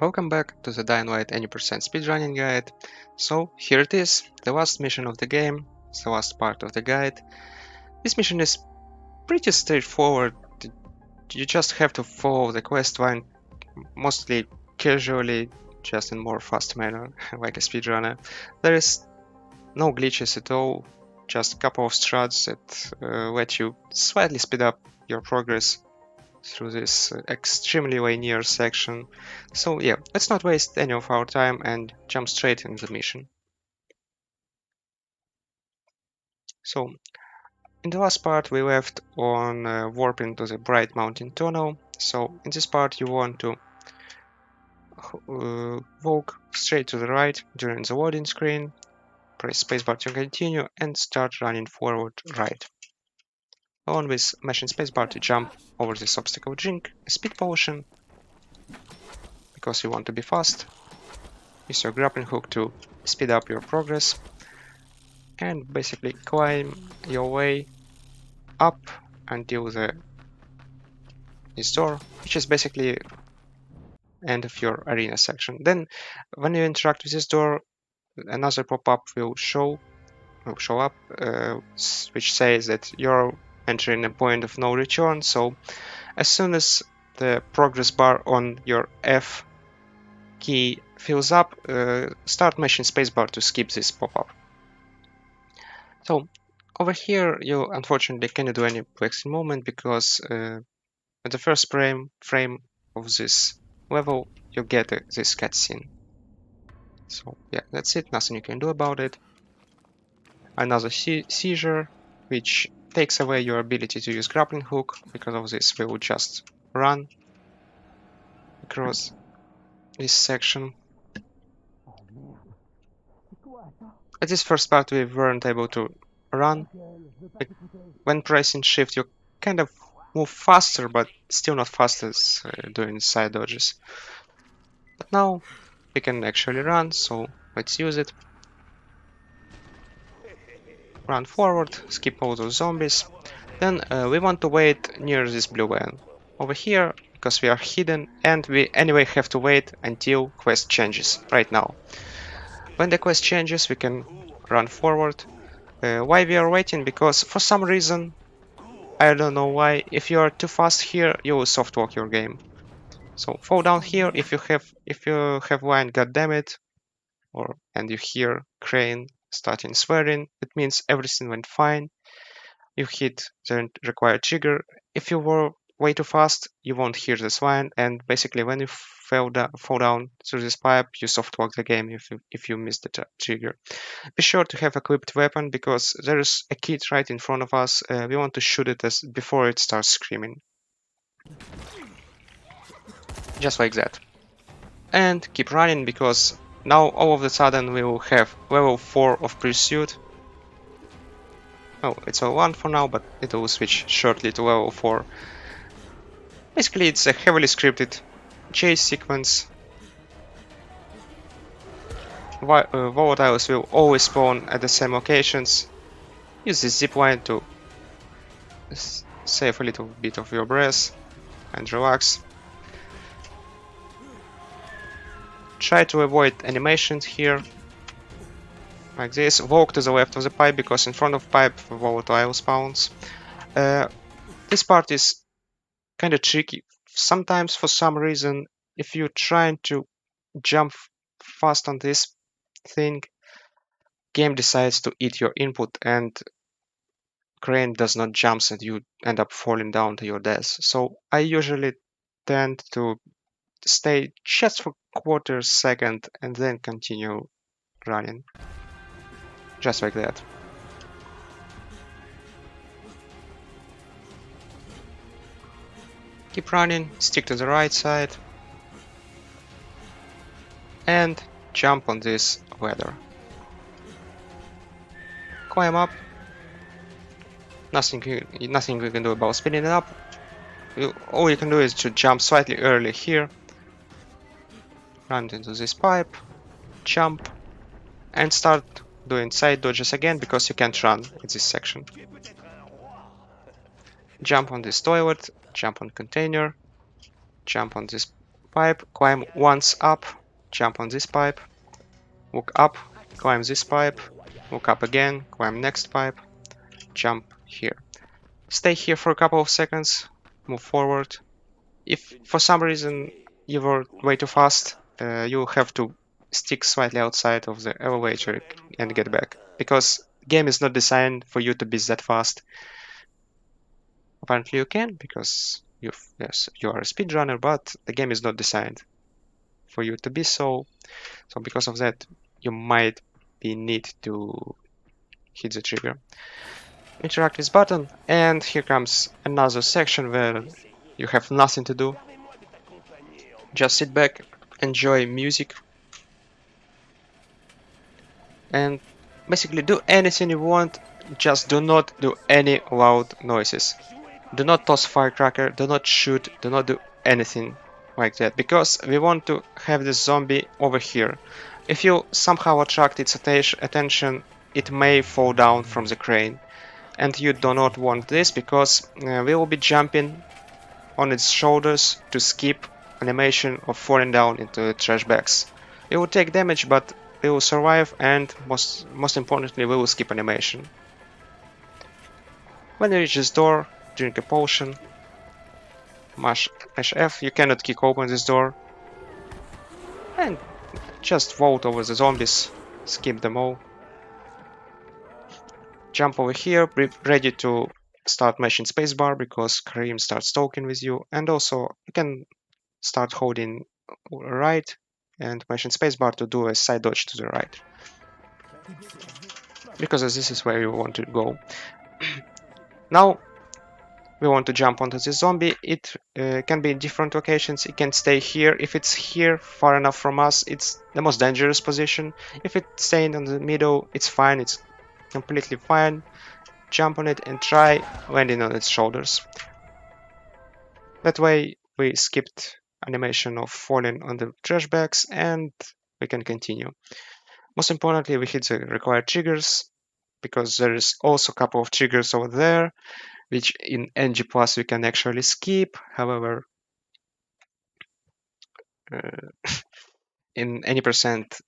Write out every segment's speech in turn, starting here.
Welcome back to the Dying Light Any% speedrunning guide. So here it is, the last mission of the game, the last part of the guide. This mission is pretty straightforward. You just have to follow the quest line mostly casually, just in more fast manner, like a speedrunner. There is no glitches at all, just a couple of struts that let you slightly speed up your progress through this extremely linear section. So yeah, let's not waste any of our time and jump straight into the mission. So in the last part we left on warping to the Bright Mountain Tono. So in this part you want to walk straight to the right during the loading screen, press spacebar to continue and start running forward right. Along with mashing spacebar to jump over this obstacle, drink a speed potion because you want to be fast. Use your grappling hook to speed up your progress and basically climb your way up until this door, which is basically end of your arena section. Then when you interact with this door, another pop-up will show up, which says that you're entering a point of no return. So as soon as the progress bar on your F key fills up, start mashing spacebar to skip this pop-up. So over here you unfortunately cannot do any flexing movement because at the first frame of this level you get this cutscene. So yeah, that's it, nothing you can do about it. Another seizure, which takes away your ability to use grappling hook. Because of this we will just run across this section. At this first part we weren't able to run. When pressing shift you kind of move faster, but still not fast as doing side dodges. But now we can actually run, so let's use it. Run forward, skip all those zombies. Then we want to wait near this blue van. Over here, because we are hidden, and we anyway have to wait until quest changes, right now. When the quest changes, we can run forward. Why we are waiting? Because for some reason, I don't know why, if you are too fast here, you will soft walk your game. So fall down here if you have line, goddammit, and you hear Crane starting swearing, it means everything went fine. You hit the required trigger. If you were way too fast, you won't hear this line, and basically when you fall down through this pipe, you soft walk the game if you miss the trigger. Be sure to have equipped weapon because there is a kid right in front of us. We want to shoot it before it starts screaming. Just like that. And keep running because now all of a sudden we will have level 4 of pursuit. Oh, it's a 1 for now, but it will switch shortly to level 4. Basically, it's a heavily scripted chase sequence. Volatiles will always spawn at the same locations. Use this zipline to save a little bit of your breath and relax. Try to avoid animations here. Like this. Walk to the left of the pipe because in front of pipe volatile spawns. This part is kind of tricky. Sometimes for some reason, if you're trying to jump fast on this thing, game decides to eat your input and Crane does not jump and you end up falling down to your death. So I usually tend to stay just for quarter second and then continue running. Just like that. Keep running, stick to the right side, and jump on this ladder. Climb up. Nothing we can do about speeding it up. All you can do is to jump slightly early here, run into this pipe, jump, and start doing side dodges again because you can't run in this section. Jump on this toilet, jump on container, jump on this pipe, climb once up, jump on this pipe, walk up, climb this pipe, walk up again, climb next pipe, jump here. Stay here for a couple of seconds, move forward. If for some reason you were way too fast, you'll have to stick slightly outside of the elevator and get back, because game is not designed for you to be that fast. Apparently you can, because yes, you are a speedrunner, but the game is not designed for you to be so. So because of that, you might be need to hit the trigger. Interact with button, and here comes another section where you have nothing to do. Just sit back, enjoy music, and basically do anything you want. Just do not do any loud noises. Do not toss firecracker, do not shoot, do not do anything like that, because we want to have this zombie over here. If you somehow attract its attention, it may fall down from the crane, and you do not want this, because we will be jumping on its shoulders to skip animation of falling down into the trash bags. We will take damage, but we will survive, and most importantly, we will skip animation. When you reach this door, drink a potion, mash F, you cannot kick open this door, and just vault over the zombies, skip them all. Jump over here, be ready to start mashing spacebar because Kareem starts talking with you, and also you can start holding right and mashing spacebar to do a side dodge to the right, because this is where you want to go. Now we want to jump onto this zombie. It can be in different locations. It can stay here. If it's here far enough from us, it's the most dangerous position. If it's staying in the middle, it's fine, it's completely fine. Jump on it and try landing on its shoulders. That way we skipped animation of falling on the trash bags, and we can continue. Most importantly, we hit the required triggers, because there is also a couple of triggers over there, which in NG Plus we can actually skip. However, in any percent,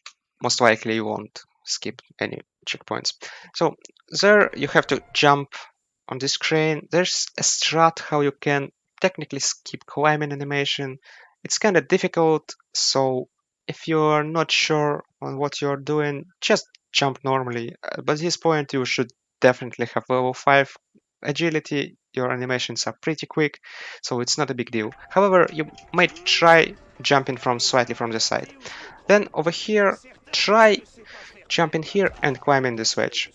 most likely you won't skip any checkpoints. So there you have to jump on this crane. There's a strut how you can technically skip climbing animation. It's kind of difficult, so if you're not sure on what you're doing, just jump normally. By this point you should definitely have level 5 agility. Your animations are pretty quick, so it's not a big deal. However, you might try jumping from slightly from the side. Then over here, try jumping here and climbing this wedge.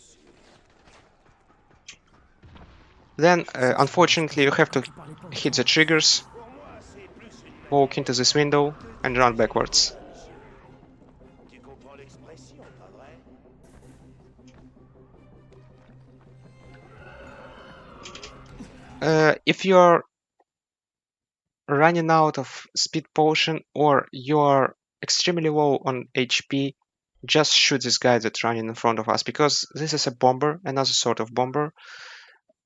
Then, unfortunately, you have to hit the triggers, walk into this window, and run backwards. If you're running out of speed potion or you're extremely low on HP, just shoot this guy that's running in front of us, because this is a bomber, another sort of bomber.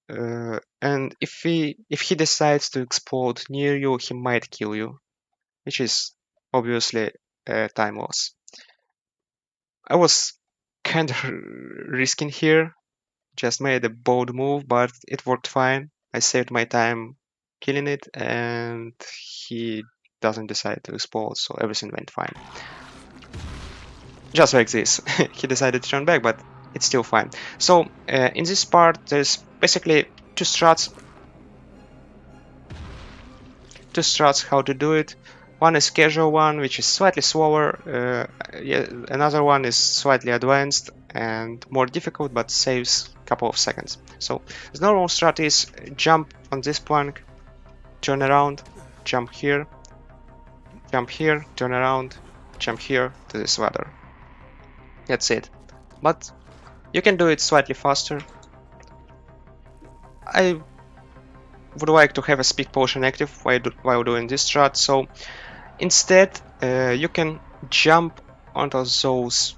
And if he decides to explode near you, he might kill you, which is obviously a time loss. I was kind of risking here, just made a bold move, but it worked fine. I saved my time killing it, and he doesn't decide to explode, so everything went fine. Just like this. He decided to turn back, but it's still fine. So in this part, there's basically two struts how to do it. One is casual one, which is slightly slower. Another one is slightly advanced and more difficult, but saves a couple of seconds. So the normal strat is jump on this plank, turn around, jump here, turn around, jump here to this ladder. That's it. But you can do it slightly faster. I would like to have a speed potion active while doing this strat, so instead you can jump onto those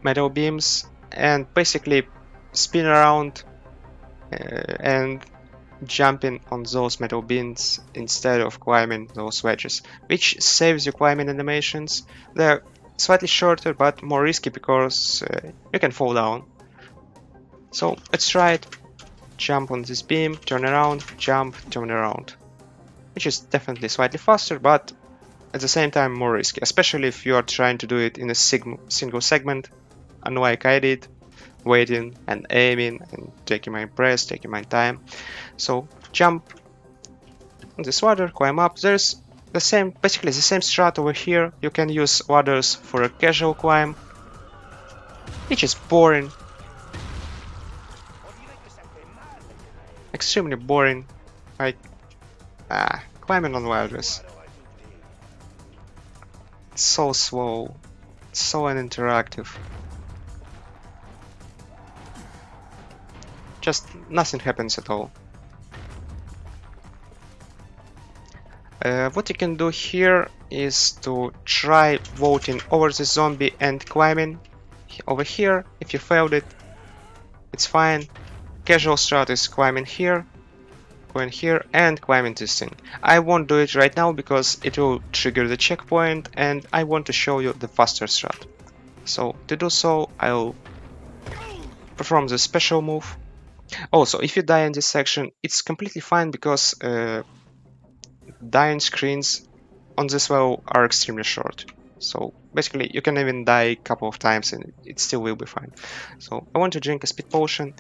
metal beams and basically spin around and jumping on those metal beams instead of climbing those wedges, which saves you climbing animations. They're slightly shorter but more risky because you can fall down. So let's try it. Jump on this beam, turn around, jump, turn around. Which is definitely slightly faster, but at the same time more risky, especially if you are trying to do it in a single segment, unlike I did, waiting and aiming and taking my breath, taking my time. So jump on this ladder, climb up. There's basically the same strat over here. You can use ladders for a casual climb, which is boring, extremely boring. Like climbing on ladders, it's so slow, so uninteractive. Just nothing happens at all. What you can do here is to try vaulting over the zombie and climbing over here. If you failed it, it's fine. Casual strat is climbing here, going here, and climbing this thing. I won't do it right now because it will trigger the checkpoint, and I want to show you the faster strat. So to do so, I'll perform the special move. Also, if you die in this section, it's completely fine because dying screens on this level are extremely short. So basically you can even die a couple of times and it still will be fine. So I want to drink a speed potion.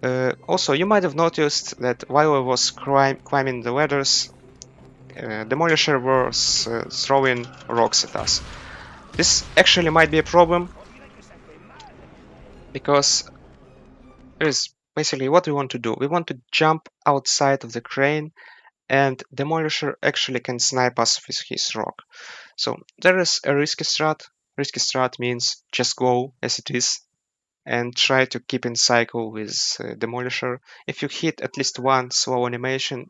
Also, you might have noticed that while I was climbing the ladders, Demolisher was throwing rocks at us. This actually might be a problem because is basically what we want to do. We want to jump outside of the crane, and Demolisher actually can snipe us with his rock. So there is a risky strat. Risky strat means just go as it is and try to keep in cycle with Demolisher. If you hit at least one slow animation,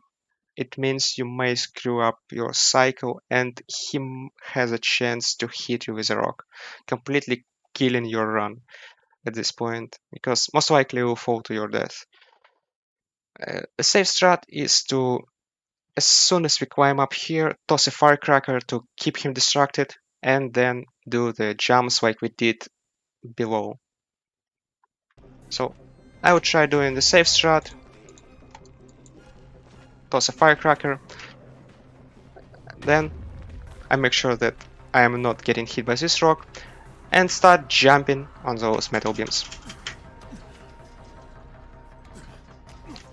it means you may screw up your cycle and he has a chance to hit you with a rock, completely killing your run at this point, because most likely you will fall to your death. A safe strat is to, as soon as we climb up here, toss a firecracker to keep him distracted, and then do the jumps like we did below. So I would try doing the safe strat, toss a firecracker, then I make sure that I am not getting hit by this rock, and start jumping on those metal beams.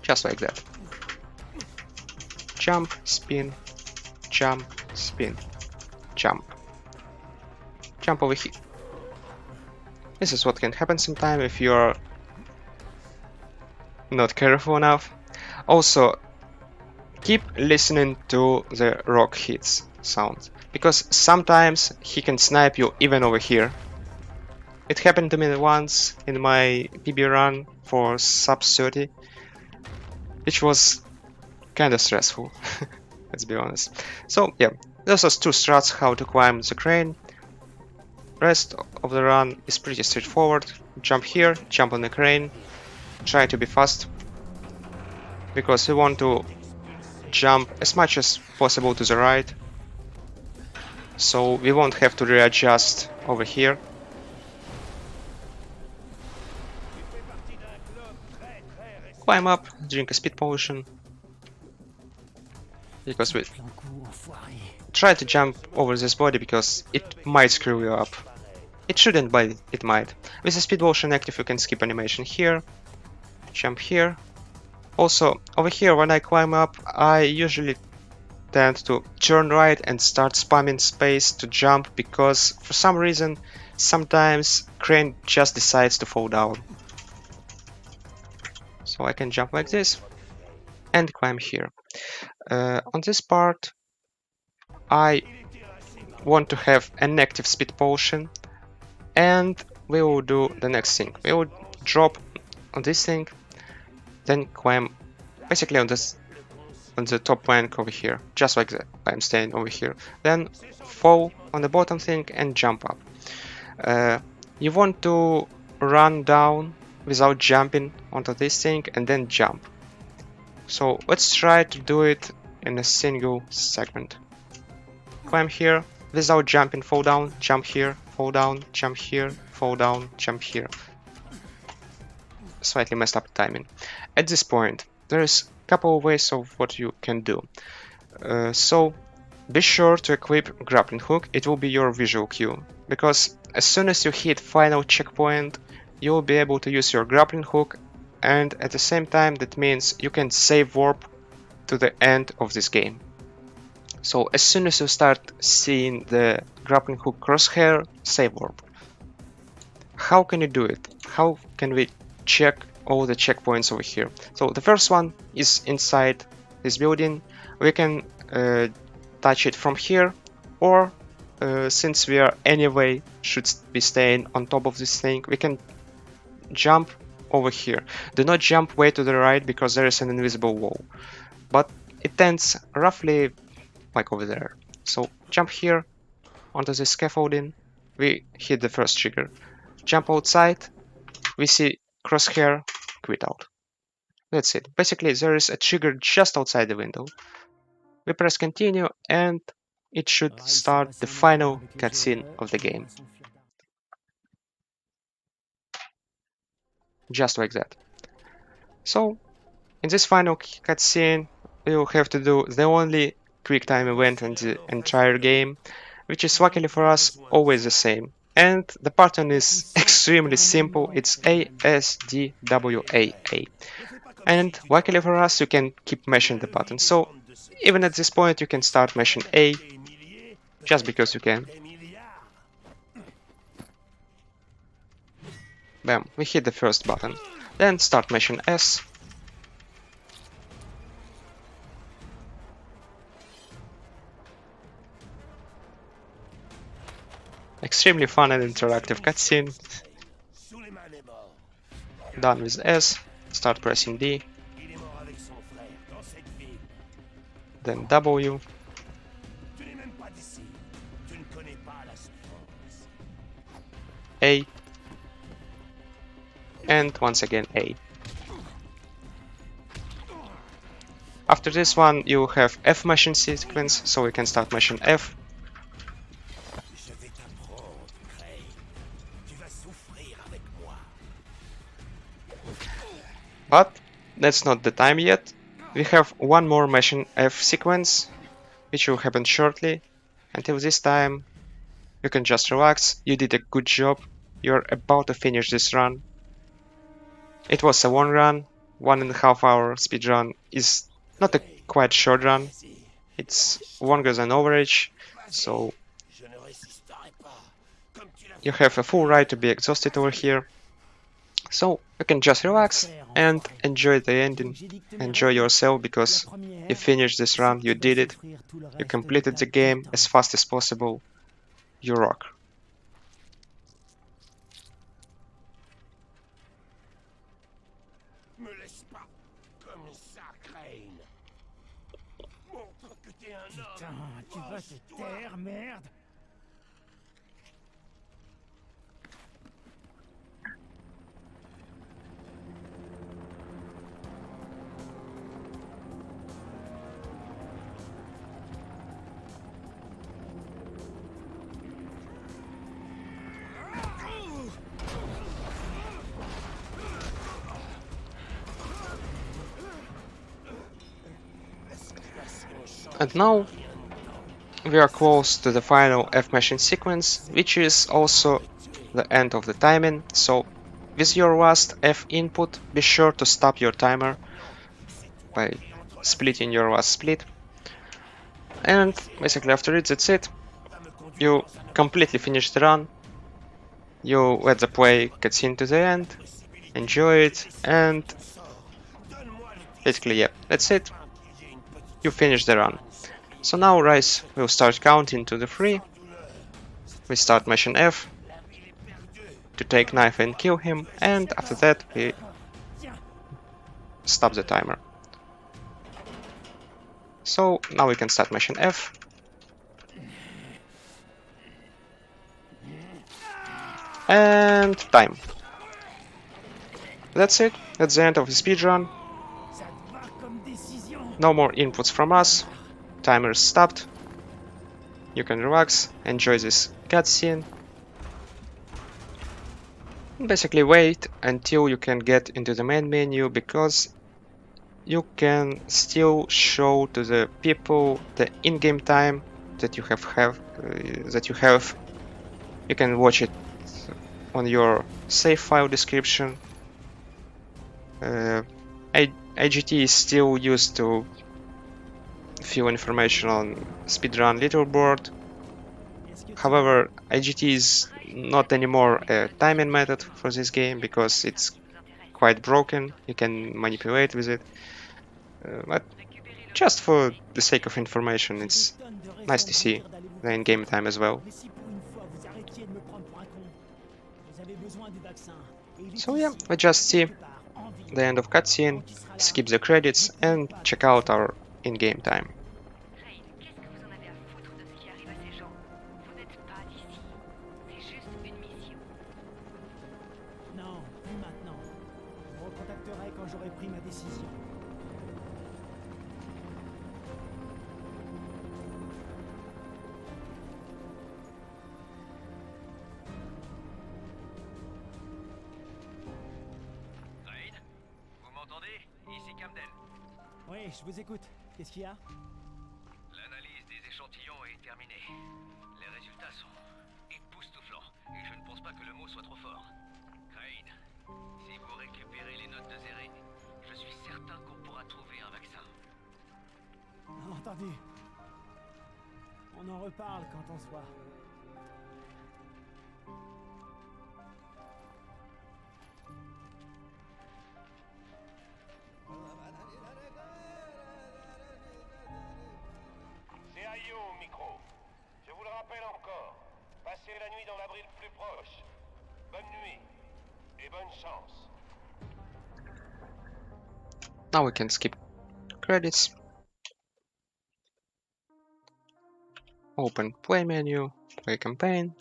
Just like that. Jump, spin, jump, spin, jump. Jump over here. This is what can happen sometimes if you're not careful enough. Also, keep listening to the rock hits sound, because sometimes he can snipe you even over here. It happened to me once in my PB run for sub 30, which was kinda stressful, let's be honest. So yeah, those are two strats how to climb the crane. Rest of the run is pretty straightforward. Jump here, jump on the crane, try to be fast, because we want to jump as much as possible to the right, so we won't have to readjust over here. Climb up, drink a speed potion, because we try to jump over this body because it might screw you up. It shouldn't, but it might. With the speed potion active, you can skip animation here, jump here. Also, over here when I climb up, I usually tend to turn right and start spamming space to jump, because for some reason sometimes crane just decides to fall down. So I can jump like this and climb here. On this part I want to have an active speed potion, and we will do the next thing. We will drop on this thing, then climb basically on the top plank over here, just like that. I'm staying over here. Then fall on the bottom thing and jump up. You want to run down without jumping onto this thing and then jump. So let's try to do it in a single segment. Climb here, without jumping, fall down, jump here, fall down, jump here, fall down, jump here. Slightly messed up timing. At this point, there's a couple of ways of what you can do. So be sure to equip Grappling Hook, it will be your visual cue, because as soon as you hit final checkpoint, you will be able to use your Grappling Hook, and at the same time that means you can save warp to the end of this game. So as soon as you start seeing the Grappling Hook crosshair, save warp. How can you do it? How can we check all the checkpoints over here? So the first one is inside this building. We can touch it from here, or since we are anyway should be staying on top of this thing, we can jump over here. Do not jump way to the right because there is an invisible wall, but it ends roughly like over there. So jump here onto the scaffolding, we hit the first trigger. Jump outside, we see crosshair, quit out. That's it. Basically there is a trigger just outside the window. We press continue and it should start the final cutscene of the game. Just like that. So in this final cutscene we will have to do the only quick time event in the entire game, which is luckily for us always the same. And the pattern is extremely simple, it's A, S, D, W, A, A. And luckily for us you can keep mashing the button, so even at this point you can start mashing A, just because you can. Bam, we hit the first button. Then start mashing S. Extremely fun and interactive cutscene. Done with S, start pressing D. Then W. A. And once again A. After this one you have F mashing sequence, so we can start mashing F. But that's not the time yet. We have one more mashing F sequence, which will happen shortly. Until this time, you can just relax, you did a good job, you're about to finish this run. It was a long run, 1.5 hour speedrun is not a quite short run, it's longer than average, so you have a full right to be exhausted over here. So you can just relax and enjoy the ending, enjoy yourself because you finished this run, you did it, you completed the game as fast as possible, you rock. Putain, tu vas te taire, merde! And now we are close to the final F mashing sequence, which is also the end of the timing. So with your last F input, be sure to stop your timer by splitting your last split. And basically after it, that's it. You completely finish the run. You let the play cutscene to the end, enjoy it, and basically yeah, that's it. You finish the run. So now Rice will start counting to the 3. We start mashing F to take knife and kill him, and after that we stop the timer. So now we can start mashing F. And time. That's it, that's the end of the speedrun. No more inputs from us. Timer is stopped. You can relax, enjoy this cutscene. Basically wait until you can get into the main menu, because you can still show to the people the in-game time that you have. You can watch it on your save file description. Uh, IGT is still used to fill information on speedrun leaderboard. However, IGT is not anymore a timing method for this game because it's quite broken. You can manipulate with it. But just for the sake of information, J'ai des it's tonnes de nice raisons to de vous see dire d'aller vous the faire in-game foutre. time as well. Mais si pour une fois vous arrêtiez de me prendre pour un con, vous avez besoin du vaccin. Et il est So yeah, ici, we just see quelque part, en ville. the end of cutscene, Quand tu seras là, skip the credits, n'hésitez and pas à check me out prévenir. our in-game time. Rain, qu'est-ce que vous en avez à foutre de ce qui arrive à ces gens? Vous n'êtes pas d'ici. C'est juste une mission. Non, plus maintenant. Je vous recontacterai quand j'aurai pris ma décision. Rain, vous m'entendez? Ici Camden. Oui, je vous écoute. Qu'est-ce qu'il y a? L'analyse des échantillons est terminée. Les résultats sont époustouflants, et je ne pense pas que le mot soit trop fort. Rain, si vous récupérez les notes de Zéré, je suis certain qu'on pourra trouver un vaccin. Entendu. On en reparle quand on se voit. C'est Ayo au micro. Je vous le rappelle encore. Passez la nuit dans l'abri le plus proche. Bonne nuit. Et bonne chance. Now we can skip credits, open play menu, play campaign,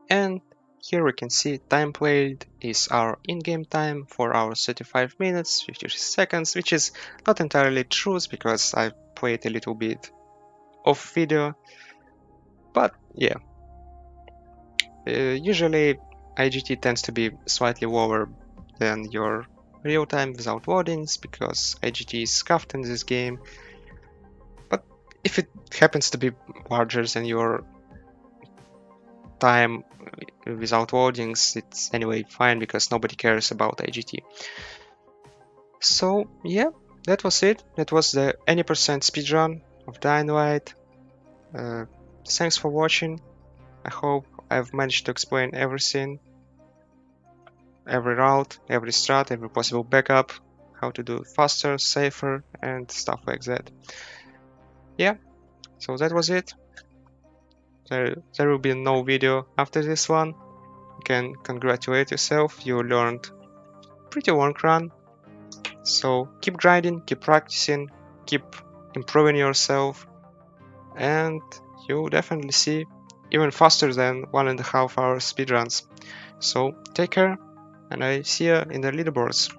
and here we can see time played is our in-game time, 4 hours 35 minutes 56 seconds, which is not entirely true because I played a little bit off video, but yeah. Usually IGT tends to be slightly lower than your real time without loadings because IGT is scuffed in this game, but if it happens to be larger than your time without loadings, it's anyway fine because nobody cares about IGT. So yeah, that was it. That was the any percent speedrun of Dying Light. Thanks for watching. I hope I've managed to explain everything, every route, every strat, every possible backup, how to do it faster, safer, and stuff like that. Yeah, so that was it. There will be no video after this one. You can congratulate yourself, you learned pretty long run. So keep grinding, keep practicing, keep improving yourself, and you'll definitely see even faster than 1.5 hour speedruns. So take care, and I see you in the leaderboards.